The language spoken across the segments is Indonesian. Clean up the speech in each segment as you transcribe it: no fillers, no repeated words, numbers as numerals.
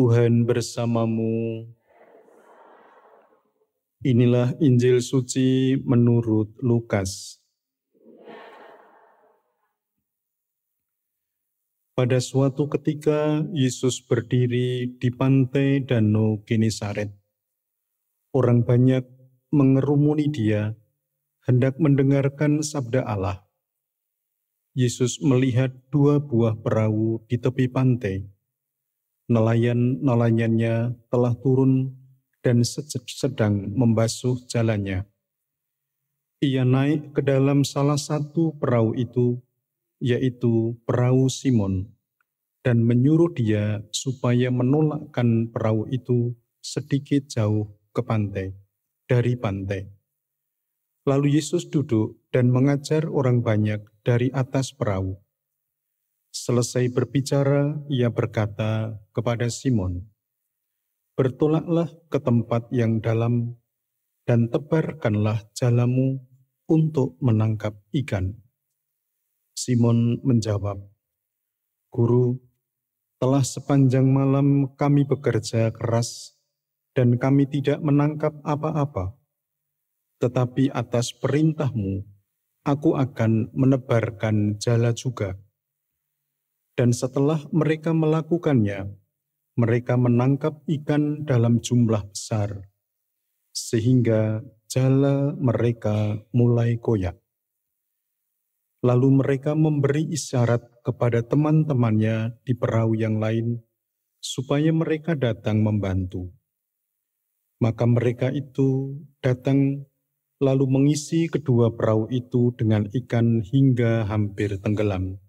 Tuhan bersamamu. Inilah Injil suci menurut Lukas. Pada suatu ketika Yesus berdiri di pantai Danau Genesaret. Orang banyak mengerumuni dia, hendak mendengarkan sabda Allah. Yesus melihat dua buah perahu di tepi pantai. Nelayan-nelayannya telah turun dan sedang membasuh jalannya. Ia naik ke dalam salah satu perahu itu, yaitu perahu Simon, dan menyuruh dia supaya menolakkan perahu itu sedikit jauh ke pantai, dari pantai. Lalu Yesus duduk dan mengajar orang banyak dari atas perahu. Selesai berbicara, ia berkata kepada Simon, "Bertolaklah ke tempat yang dalam dan tebarkanlah jalamu untuk menangkap ikan." Simon menjawab, "Guru, telah sepanjang malam kami bekerja keras dan kami tidak menangkap apa-apa. Tetapi atas perintahmu, aku akan menebarkan jala juga." Dan setelah mereka melakukannya, mereka menangkap ikan dalam jumlah besar, sehingga jala mereka mulai koyak. Lalu mereka memberi isyarat kepada teman-temannya di perahu yang lain, supaya mereka datang membantu. Maka mereka itu datang, lalu mengisi kedua perahu itu dengan ikan hingga hampir tenggelam.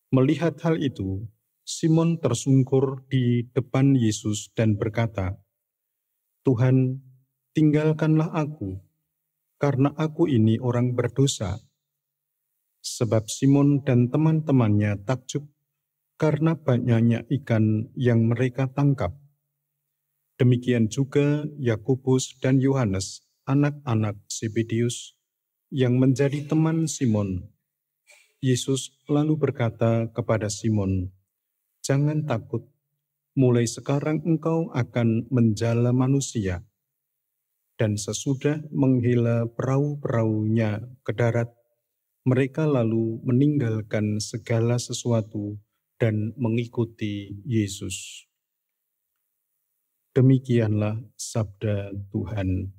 Melihat hal itu, Simon tersungkur di depan Yesus dan berkata, "Tuhan, tinggalkanlah aku, karena aku ini orang berdosa." Sebab Simon dan teman-temannya takjub karena banyaknya ikan yang mereka tangkap. Demikian juga Yakobus dan Yohanes, anak-anak Zebedeus, yang menjadi teman Simon. Yesus lalu berkata kepada Simon, "Jangan takut, mulai sekarang engkau akan menjala manusia." Dan sesudah menghela perahu-perahunya ke darat, mereka lalu meninggalkan segala sesuatu dan mengikuti Yesus. Demikianlah sabda Tuhan.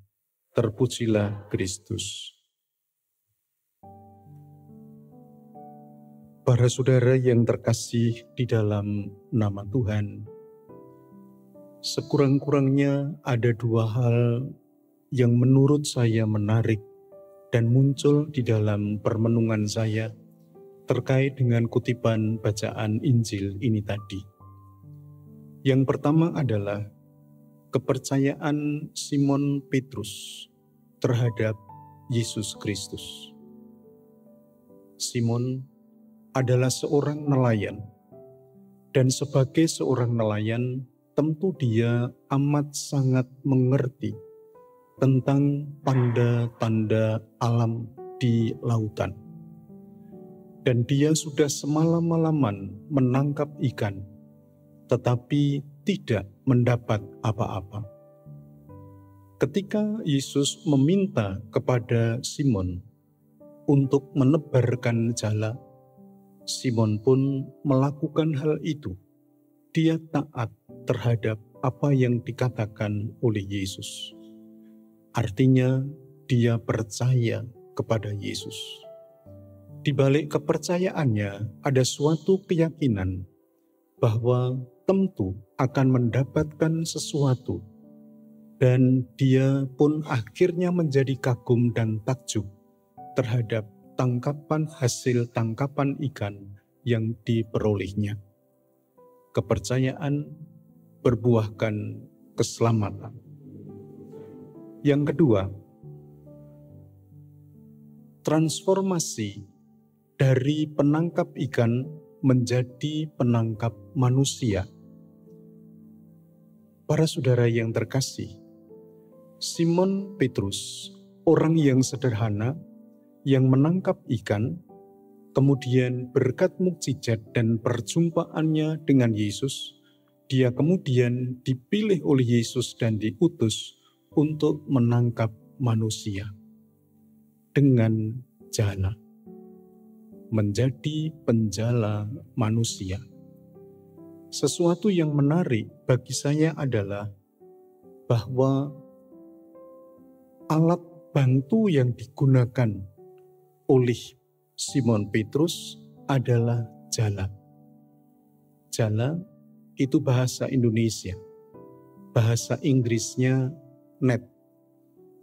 Terpujilah Kristus. Para saudara yang terkasih di dalam nama Tuhan, sekurang-kurangnya ada dua hal yang menurut saya menarik dan muncul di dalam permenungan saya terkait dengan kutipan bacaan Injil ini tadi. Yang pertama adalah kepercayaan Simon Petrus terhadap Yesus Kristus. Simon adalah seorang nelayan, dan sebagai seorang nelayan tentu dia amat sangat mengerti tentang tanda-tanda alam di lautan. Dan dia sudah semalam-malaman menangkap ikan, tetapi tidak mendapat apa-apa. Ketika Yesus meminta kepada Simon untuk menebarkan jala, Simon pun melakukan hal itu. Dia taat terhadap apa yang dikatakan oleh Yesus. Artinya, dia percaya kepada Yesus. Di balik kepercayaannya ada suatu keyakinan bahwa tentu akan mendapatkan sesuatu, dan dia pun akhirnya menjadi kagum dan takjub terhadap hasil tangkapan ikan yang diperolehnya. Kepercayaan berbuahkan keselamatan. Yang kedua, transformasi dari penangkap ikan menjadi penangkap manusia. Para saudara yang terkasih, Simon Petrus, orang yang sederhana, yang menangkap ikan, kemudian berkat mukjizat dan perjumpaannya dengan Yesus, dia kemudian dipilih oleh Yesus dan diutus untuk menangkap manusia dengan jala, menjadi penjala manusia. Sesuatu yang menarik bagi saya adalah bahwa alat bantu yang digunakan oleh Simon Petrus adalah jala. Jala itu bahasa Indonesia, bahasa Inggrisnya net.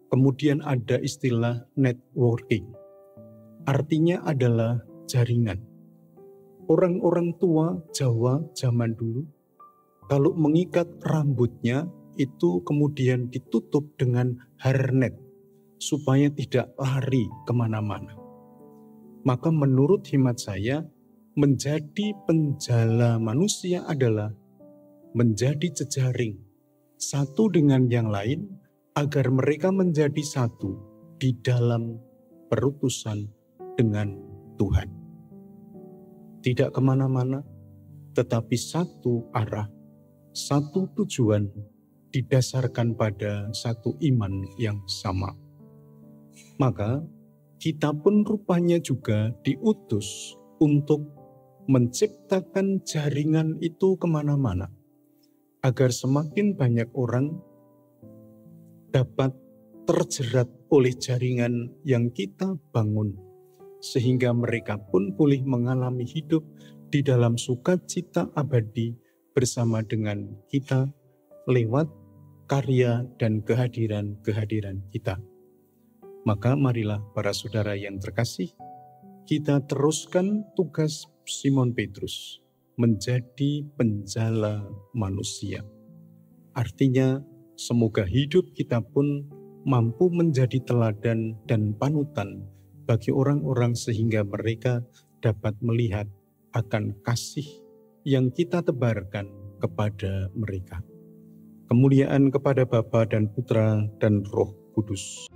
Kemudian ada istilah networking, artinya adalah jaringan. Orang-orang tua Jawa zaman dulu, kalau mengikat rambutnya itu kemudian ditutup dengan harnet, supaya tidak lari kemana-mana. Maka menurut hemat saya, menjadi penjala manusia adalah menjadi jejaring satu dengan yang lain, agar mereka menjadi satu di dalam perutusan dengan Tuhan. Tidak kemana-mana, tetapi satu arah, satu tujuan, didasarkan pada satu iman yang sama. Maka kita pun rupanya juga diutus untuk menciptakan jaringan itu kemana-mana, agar semakin banyak orang dapat terjerat oleh jaringan yang kita bangun, sehingga mereka pun boleh mengalami hidup di dalam sukacita abadi bersama dengan kita lewat karya dan kehadiran kita. Maka marilah para saudara yang terkasih, kita teruskan tugas Simon Petrus menjadi penjala manusia. Artinya semoga hidup kita pun mampu menjadi teladan dan panutan bagi orang-orang sehingga mereka dapat melihat akan kasih yang kita tebarkan kepada mereka. Kemuliaan kepada Bapa dan Putra dan Roh Kudus.